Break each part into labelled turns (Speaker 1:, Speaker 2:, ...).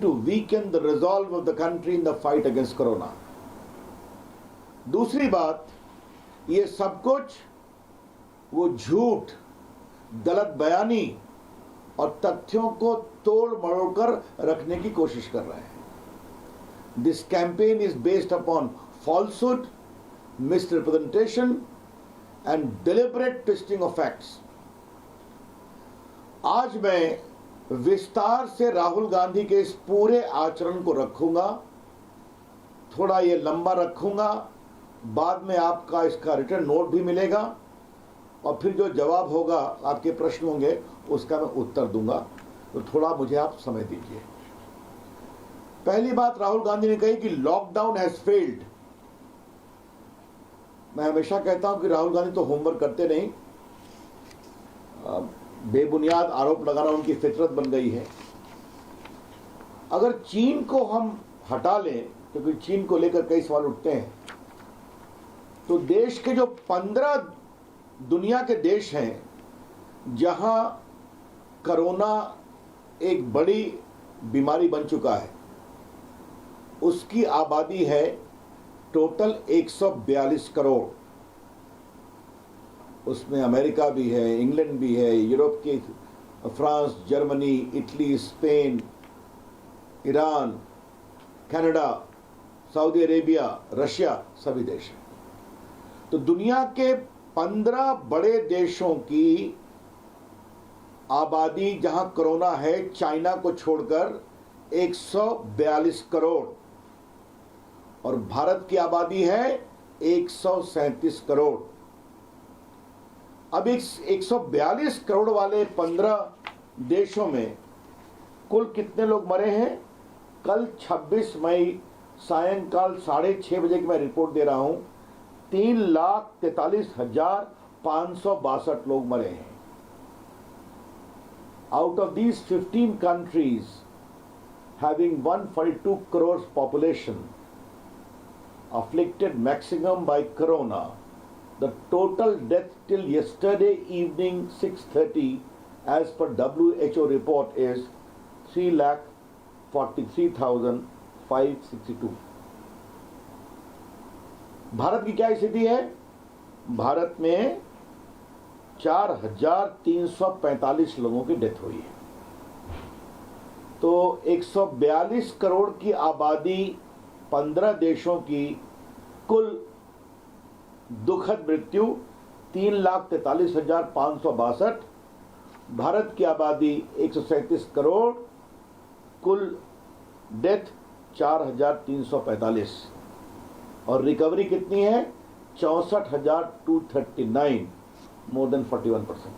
Speaker 1: to weaken the resolve of the country in the fight against corona. दूसरी बात, ये सब कुछ वो झूठ, गलत बयानी और तथ्यों को तोड़ मरोड़ कर रखने की कोशिश कर रहे हैं. This campaign is based upon falsehood, misrepresentation and deliberate twisting of facts. आज मैं विस्तार से राहुल गांधी के इस पूरे आचरण को रखूंगा, थोड़ा ये लंबा रखूंगा, बाद में आपका इसका रिटर्न नोट भी मिलेगा और फिर जो जवाब होगा, आपके प्रश्न होंगे, उसका मैं उत्तर दूंगा. तो थोड़ा मुझे आप समय दीजिए. पहली बात राहुल गांधी ने कही कि लॉकडाउन हैज फेल्ड. मैं हमेशा कहता हूं कि राहुल गांधी तो होमवर्क करते नहीं, बेबुनियाद आरोप लगाना उनकी फितरत बन गई है. अगर चीन को हम हटा लें, क्योंकि चीन को लेकर कई सवाल उठते हैं, तो देश के जो 15 दुनिया के देश हैं जहां कोरोना एक बड़ी बीमारी बन चुका है, उसकी आबादी है टोटल 142 करोड़. उसमें अमेरिका भी है, इंग्लैंड भी है, यूरोप के France, Germany, Italy, Spain, Iran, Canada, Saudi Arabia, Russia, सभी देश हैं. तो दुनिया के 15 बड़े देशों की आबादी जहां कोरोना है, चाइना को छोड़कर 142 करोड़, और भारत की आबादी है 137 करोड़. अब इस 142 करोड़ वाले 15 देशों में कुल कितने लोग मरे हैं? कल 26 मई सायंकाल 6:30 बजे की मैं रिपोर्ट दे रहा हूं, 3,43,562 लोग मरे हैं. Out of these 15 countries having 142 crore population afflicted maximum by corona, the total death till yesterday evening 6:30 as per WHO report is 3,43,562. Bharat की क्या स्थिति है? भारत में 4,345 लोगों की डेथ हुई है. तो 142 करोड़ की आबादी 15 देशों की कुल दुखद मृत्यु 3,43,562. भारत की आबादी 137 करोड़, कुल डेथ 4,345. और रिकवरी कितनी है? 64,239, मोर देन 41%.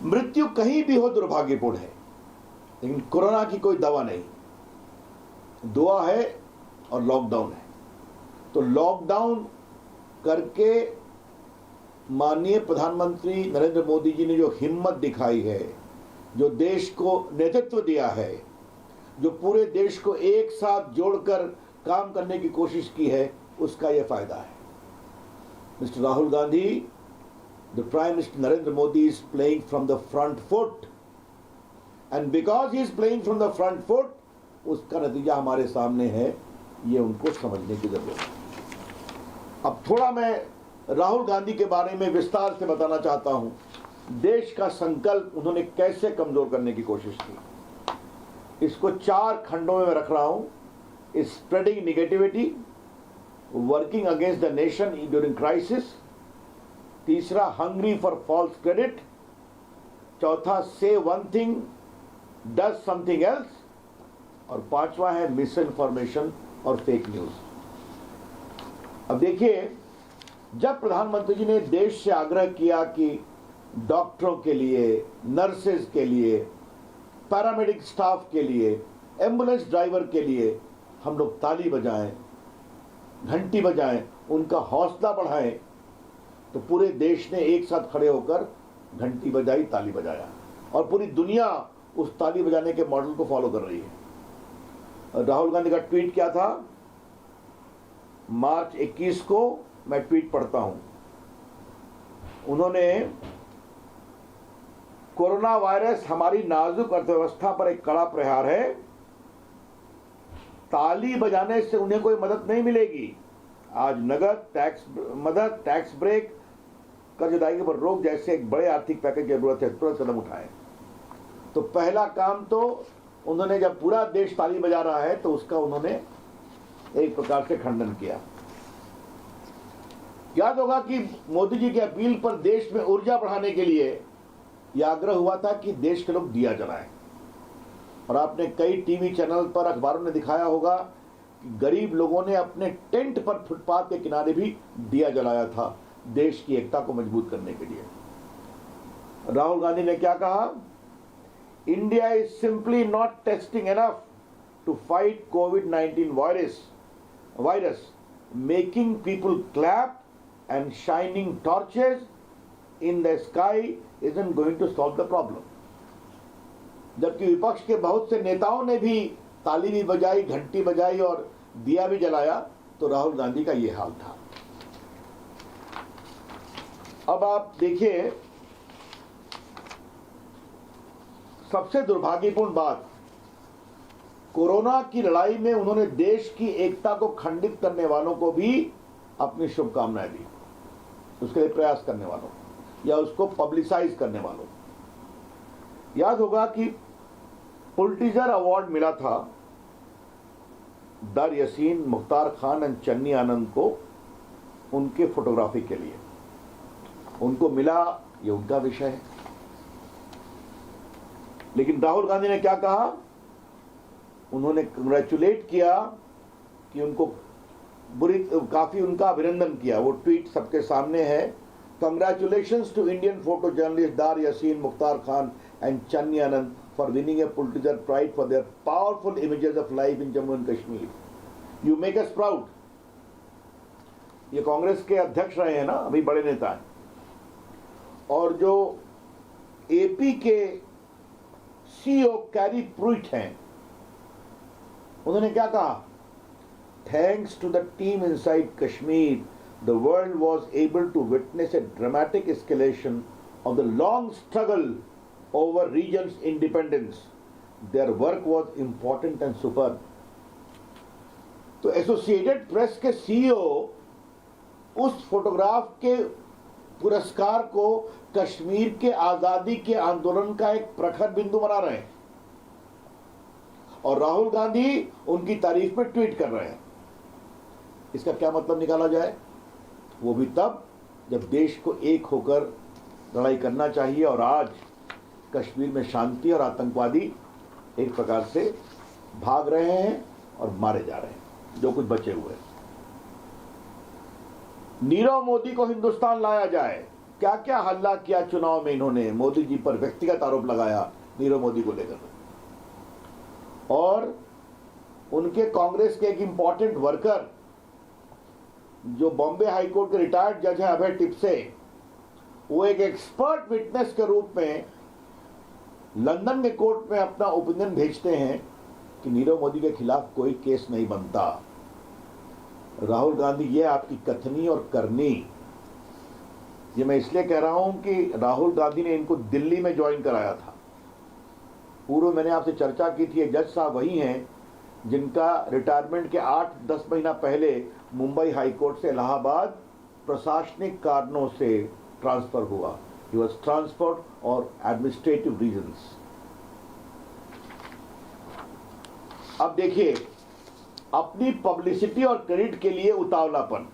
Speaker 1: मृत्यु कहीं भी हो दुर्भाग्यपूर्ण है, लेकिन कोरोना की कोई दवा नहीं. दुआ है और लॉकडाउन है. तो लॉकडाउन करके माननीय प्रधानमंत्री नरेंद्र मोदी जी ने जो हिम्मत दिखाई है, जो देश को नेतृत्व दिया है, जो पूरे देश को एक साथ जोड़कर काम करने की कोशिश की है, उसका यह फायदा है. Mister Rahul Gandhi, the prime minister Narendra Modi is playing from the front foot, and because he is playing from the front foot, उसका नतीजा हमारे सामने है. ये उनको समझने की जरूरत है. अब थोड़ा मैं राहुल गांधी के बारे में विस्तार से बताना चाहता हूं. देश का संकल्प उन्होंने कैसे कमजोर करने की कोशिश की, इसको 4 खंडों में रख रहा हूं. Spreading negativity, working against the nation during crisis. तीसरा, हंग्री फॉर फॉल्स क्रेडिट. चौथा, से one thing does something else. और 5वां है मिस इन्फॉर्मेशन और फेक न्यूज. अब देखिए, जब प्रधानमंत्री जी ने देश से आग्रह किया कि डॉक्टरों के लिए, नर्सेज के लिए, पैरामेडिक स्टाफ के लिए, एम्बुलेंस ड्राइवर के लिए हम लोग ताली बजाएं, घंटी बजाएं, उनका हौसला बढ़ाएं, तो पूरे देश ने एक साथ खड़े होकर घंटी बजाई, ताली बजाया, और पूरी दुनिया उस ताली बजाने के मॉडल को फॉलो कर रही है. राहुल गांधी का ट्वीट क्या था? मार्च 21 को मैं ट्वीट पढ़ता हूं. उन्होंने कोरोना वायरस हमारी नाजुक अर्थव्यवस्था पर एक कड़ा प्रहार है। ताली बजाने से उन्हें कोई मदद नहीं मिलेगी। आज नगद, टैक्स मदद, टैक्स ब्रेक, कर्ज अदायगी पर रोक जैसे एक बड़े आर्थिक पैकेज की जरूरत है। तुरंत कदम उठाएं। तो पहला काम तो उन्होंने, जब पूरा देश ताली बजा रहा है तो उसका उन्होंने एक प्रकार से खंडन किया। याद होगा कि मोदी जी की अपील पर देश में ऊर्जा बढ़ाने के लिए यह आग्रह हुआ था कि देश के लोग दिया जलाएं। और आपने कई टीवी चैनल पर, अखबारों ने दिखाया होगा कि गरीब लोगों ने अपने टेंट पर फुटपाथ के किनारे भी दिया जलाया था, देश की एकता को मजबूत करने के लिए। राहुल गांधी ने क्या कहा? India is simply not testing enough to fight कोविड-19 virus, making people clap and shining torches in the sky isn't going to solve the problem। जबकि विपक्ष के बहुत से नेताओं ने भी ताली भी बजाई, घंटी बजाई और दिया भी जलाया, तो राहुल गांधी का यह हाल था। अब आप देखिए, सबसे दुर्भाग्यपूर्ण बात, कोरोना की लड़ाई में उन्होंने देश की एकता को खंडित करने वालों को भी अपनी शुभकामनाएं दी, उसके लिए प्रयास करने वालों या उसको पब्लिसाइज करने वालों। याद होगा कि पुलिट्जर अवार्ड मिला था दर यासीन, मुख्तार खान और चन्नी आनंद को उनके फोटोग्राफी के लिए। उनको मिला, ये उनका विषय है। लेकिन राहुल गांधी ने क्या कहा? उन्होंने कंग्रेचुलेट किया कि उनको काफी उनका अभिनंदन किया। वो ट्वीट सबके सामने है। Congratulations to Indian photojournalist Dar Yasin, Mukhtar Khan and Channi Anand for winning a Pulitzer Prize for their powerful images of life in Jammu and Kashmir. You make us proud। ये कांग्रेस के अध्यक्ष रहे हैं ना, अभी बड़े नेता हैं। और जो एपी के सीईओ कैरी प्रूइट हैं, उन्होंने क्या कहा? Thanks to the team inside Kashmir, the world was able to witness a dramatic escalation of the long struggle over region's independence। Their work was important and superb। तो associated press के CEO उस photograph के पुरस्कार को कश्मीर के आजादी के आंदोलन का एक प्रखर बिंदु बना रहे हैं, और राहुल गांधी उनकी तारीफ में ट्वीट कर रहे हैं। इसका क्या मतलब निकाला जाए? वो भी तब जब देश को एक होकर लड़ाई करना चाहिए, और आज कश्मीर में शांति और आतंकवादी एक प्रकार से भाग रहे हैं और मारे जा रहे हैं, जो कुछ बचे हुए। नीरव मोदी को हिंदुस्तान लाया जाए। क्या क्या हल्ला किया चुनाव में इन्होंने, मोदी जी पर व्यक्तिगत आरोप लगाया नीरव मोदी को लेकर। और उनके कांग्रेस के एक इंपॉर्टेंट वर्कर जो बॉम्बे हाईकोर्ट के रिटायर्ड जज हैं अभय टिपसे, वो एक एक्सपर्ट विटनेस के रूप में लंदन के कोर्ट में अपना ओपिनियन भेजते हैं कि नीरव मोदी के खिलाफ कोई केस नहीं बनता। राहुल गांधी, ये आपकी कथनी और करनी, ये मैं इसलिए कह रहा हूं कि राहुल गांधी ने इनको दिल्ली में ज्वाइन कराया था। पूर्व मैंने आपसे चर्चा की थी, जज साहब वही हैं जिनका रिटायरमेंट के 8-10 महीना पहले मुंबई हाईकोर्ट से इलाहाबाद प्रशासनिक कारणों से ट्रांसफर हुआ। He was transferred or administrative reasons। अब देखिए, अपनी पब्लिसिटी और क्रेडिट के लिए उतावलापन,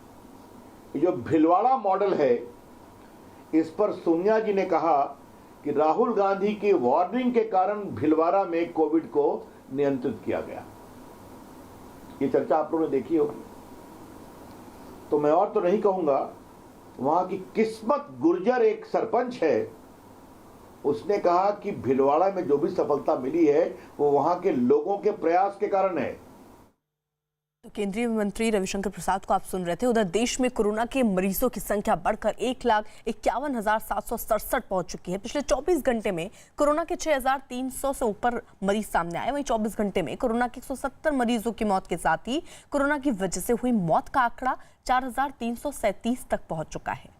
Speaker 1: ये जो भिलवाड़ा मॉडल है, इस पर सोनिया जी ने कहा कि राहुल गांधी की वार्निंग के कारण भिलवाड़ा में कोविड को नियंत्रित किया गया। ये चर्चा आप लोगों ने देखी होगी, तो मैं और तो नहीं कहूंगा। वहां की किस्मत गुर्जर एक सरपंच है, उसने कहा कि भिलवाड़ा में जो भी सफलता मिली है वो वहां के लोगों के प्रयास के कारण है।
Speaker 2: तो केंद्रीय मंत्री रविशंकर प्रसाद को आप सुन रहे थे। उधर देश में कोरोना के मरीजों की संख्या बढ़कर 1,51,767 पहुंच चुकी है। पिछले 24 घंटे में कोरोना के 6,300 से ऊपर मरीज सामने आए। वहीं 24 घंटे में कोरोना के 170 मरीजों की मौत के साथ ही कोरोना की वजह से हुई मौत का आंकड़ा 4,337 तक पहुंच चुका है।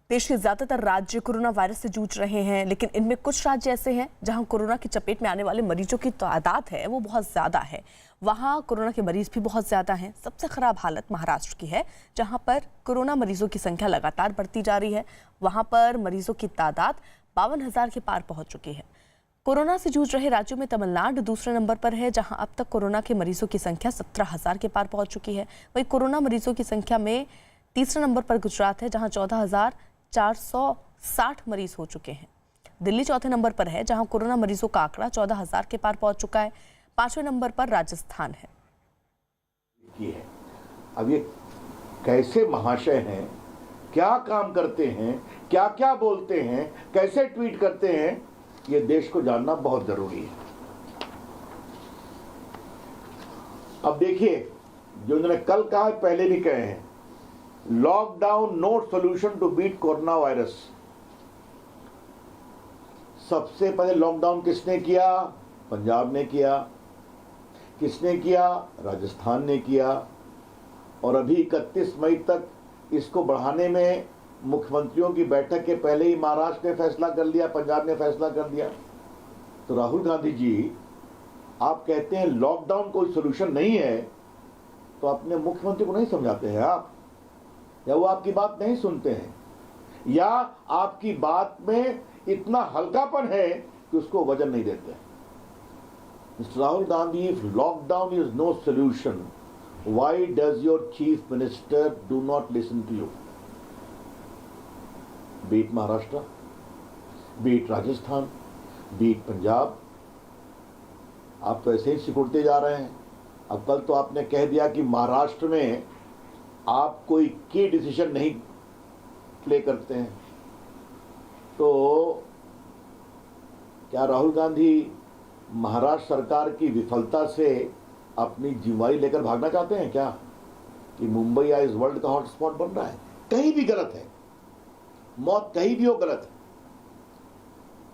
Speaker 2: देश के ज्यादातर राज्य कोरोना वायरस से जूझ रहे हैं, लेकिन इनमें कुछ राज्य ऐसे हैं जहां कोरोना की चपेट में आने वाले मरीजों की तादाद है वो बहुत ज्यादा है। वहां कोरोना के मरीज भी बहुत ज्यादा हैं। सबसे खराब हालत महाराष्ट्र की है, जहां पर कोरोना मरीजों की संख्या लगातार बढ़ती जा रही है। वहां पर मरीजों की तादाद 52,000 के पार पहुंच चुकी है। कोरोना से जूझ रहे राज्यों में तमिलनाडु दूसरे नंबर पर है, जहां अब तक कोरोना के मरीजों की संख्या 17,000 के पार पहुंच चुकी है। वहीं कोरोना मरीजों की संख्या में तीसरे नंबर पर गुजरात है, जहां 14,460 मरीज हो चुके हैं। दिल्ली चौथे नंबर पर है, जहां कोरोना मरीजों का आंकड़ा 14,000 के पार पहुंच चुका है। पांचवें नंबर पर राजस्थान है।
Speaker 1: अब ये कैसे महाशय हैं, क्या काम करते हैं, क्या क्या बोलते हैं, कैसे ट्वीट करते हैं, ये देश को जानना बहुत जरूरी है। अब देखिए, जो उन्होंने कल कहा पहले भी कहे हैं, lockdown no solution to beat corona virus. सबसे पहले लॉकडाउन किसने किया? पंजाब ने किया। किसने किया? राजस्थान ने किया। और अभी 31 मई तक इसको बढ़ाने में मुख्यमंत्रियों की बैठक के पहले ही महाराष्ट्र ने फैसला कर लिया, पंजाब ने फैसला कर दिया। तो राहुल गांधी जी, आप कहते हैं लॉकडाउन कोई सॉल्यूशन नहीं है, तो अपने मुख्यमंत्री को नहीं समझाते हैं आप, या वो आपकी बात नहीं सुनते हैं, या आपकी बात में इतना हल्कापन है कि उसको वजन नहीं देते। Mister Rahul Gandhi, if lockdown is no solution, why does your chief minister do not listen to you? Beat Maharashtra, beat Rajasthan, beat Punjab, आप तो ऐसे ही सिकुड़ते जा रहे हैं। अब कल तो आपने कह दिया कि महाराष्ट्र में आप कोई की डिसीजन नहीं प्ले करते हैं। तो क्या राहुल गांधी महाराष्ट्र सरकार की विफलता से अपनी जिम्मेदारी लेकर भागना चाहते हैं क्या, कि मुंबई आज वर्ल्ड का हॉटस्पॉट बन रहा है? कहीं भी गलत है, मौत कहीं भी हो गलत है।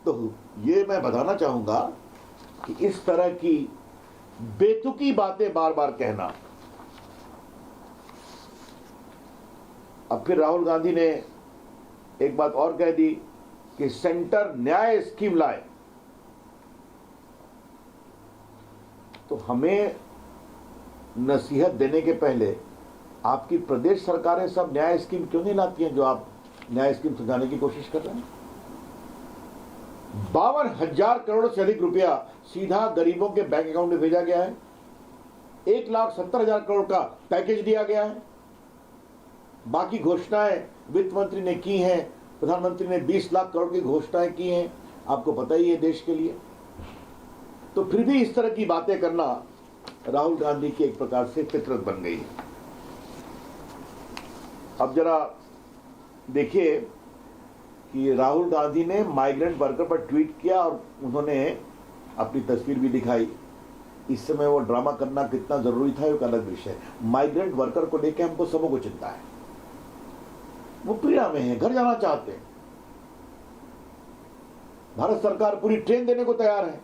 Speaker 1: तो ये मैं बताना चाहूंगा कि इस तरह की बेतुकी बातें बार बार कहना। अब फिर राहुल गांधी ने एक बात और कह दी कि सेंटर न्याय स्कीम लाए। तो हमें नसीहत देने के पहले आपकी प्रदेश सरकारें सब न्याय स्कीम क्यों नहीं लाती हैं, जो आप न्याय स्कीम समझाने की कोशिश कर रहे हैं? 52,000 करोड़ से अधिक रुपया सीधा गरीबों के बैंक अकाउंट में भेजा गया है। 1,70,000 करोड़ का पैकेज दिया गया है। बाकी घोषणाएं वित्त मंत्री ने की हैं, प्रधानमंत्री ने 20 लाख करोड़ की घोषणाएं की हैं, आपको पता ही है देश के लिए। तो फिर भी इस तरह की बातें करना राहुल गांधी की एक प्रकार से फितरत बन गई है। अब जरा देखिए कि राहुल गांधी ने माइग्रेंट वर्कर पर ट्वीट किया और उन्होंने अपनी तस्वीर भी दिखाई। इस समय वो ड्रामा करना कितना जरूरी था, एक अलग विषय है। माइग्रेंट वर्कर को लेकर हमको सबों को चिंता है। वो पीड़ा में है, घर जाना चाहते हैं। भारत सरकार पूरी ट्रेन देने को तैयार है।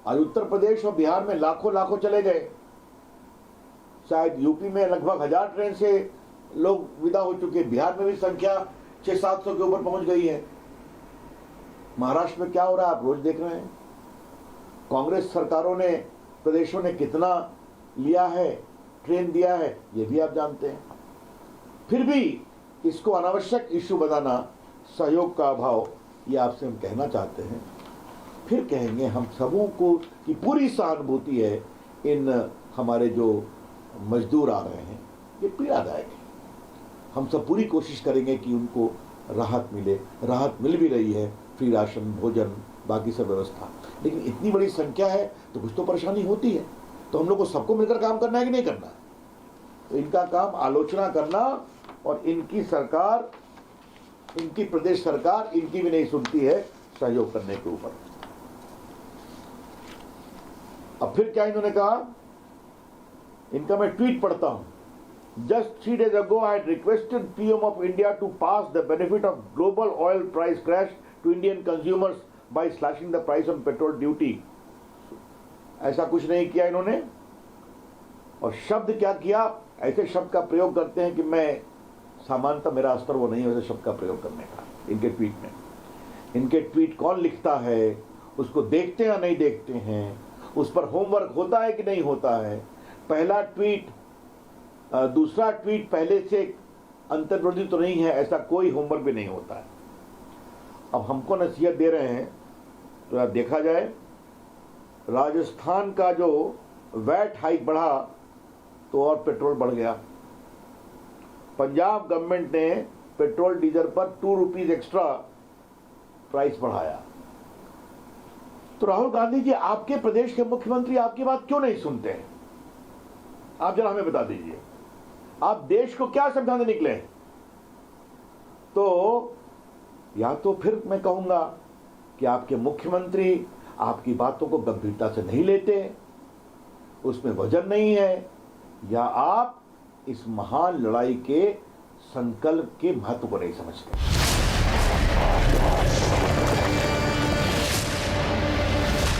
Speaker 1: आज उत्तर प्रदेश और बिहार में लाखों लाखों चले गए। शायद यूपी में लगभग 1000 ट्रेन से लोग विदा हो चुके। बिहार में भी संख्या 600-700 के ऊपर पहुंच गई है। महाराष्ट्र में क्या हो रहा है आप रोज देख रहे हैं। कांग्रेस सरकारों ने, प्रदेशों ने कितना लिया है, ट्रेन दिया है, ये भी आप जानते हैं। फिर भी इसको अनावश्यक इश्यू बनाना, सहयोग का अभाव, ये आपसे हम कहना चाहते हैं। फिर कहेंगे हम सबों को कि पूरी सहानुभूति है इन हमारे जो मजदूर आ रहे हैं, ये पीड़ादायक है। हम सब पूरी कोशिश करेंगे कि उनको राहत मिले। राहत मिल भी रही है, फ्री राशन, भोजन, बाकी सब व्यवस्था। लेकिन इतनी बड़ी संख्या है तो कुछ तो परेशानी होती है। तो हम लोग को सबको मिलकर काम करना है कि नहीं करना? तो इनका काम आलोचना करना, और इनकी सरकार, इनकी प्रदेश सरकार इनकी भी नहीं सुनती है सहयोग करने के ऊपर। अब फिर क्या इन्होंने कहा, इनका मैं ट्वीट पढ़ता हूं। Just 3 days ago, I had requested PM of India to pass the benefit of global oil price crash to Indian consumers by slashing the price on petrol duty. ऐसा कुछ नहीं किया इन्होंने। और शब्द क्या किया, ऐसे शब्द का प्रयोग करते हैं कि मैं सामान्यतः मेरा स्तर वो नहीं है वैसे शब्द का प्रयोग करने का इनके ट्वीट में। इनके ट्वीट कौन लिखता है, उसको देखते हैं या नहीं देखते हैं, उस पर होमवर्क होता है कि नहीं होता है, पहला ट्वीट दूसरा ट्वीट पहले से अंतर्वर्ती तो नहीं है, ऐसा कोई होमवर्क भी नहीं होता है। अब हमको नसीहत दे रहे हैं तो यार देखा जाए, राजस्थान का जो वैट हाइक बढ़ा तो और पेट्रोल बढ़ गया। पंजाब गवर्नमेंट ने पेट्रोल डीजल पर 2 रुपीज एक्स्ट्रा प्राइस बढ़ाया। तो राहुल गांधी जी, आपके प्रदेश के मुख्यमंत्री आपकी बात क्यों नहीं सुनते हैं? आप जरा हमें बता दीजिए, आप देश को क्या समझाने निकले हैं? तो या तो फिर मैं कहूंगा कि आपके मुख्यमंत्री आपकी बातों को गंभीरता से नहीं लेते, उसमें वजन नहीं है, या आप इस महान लड़ाई के संकल्प के महत्व को नहीं समझते।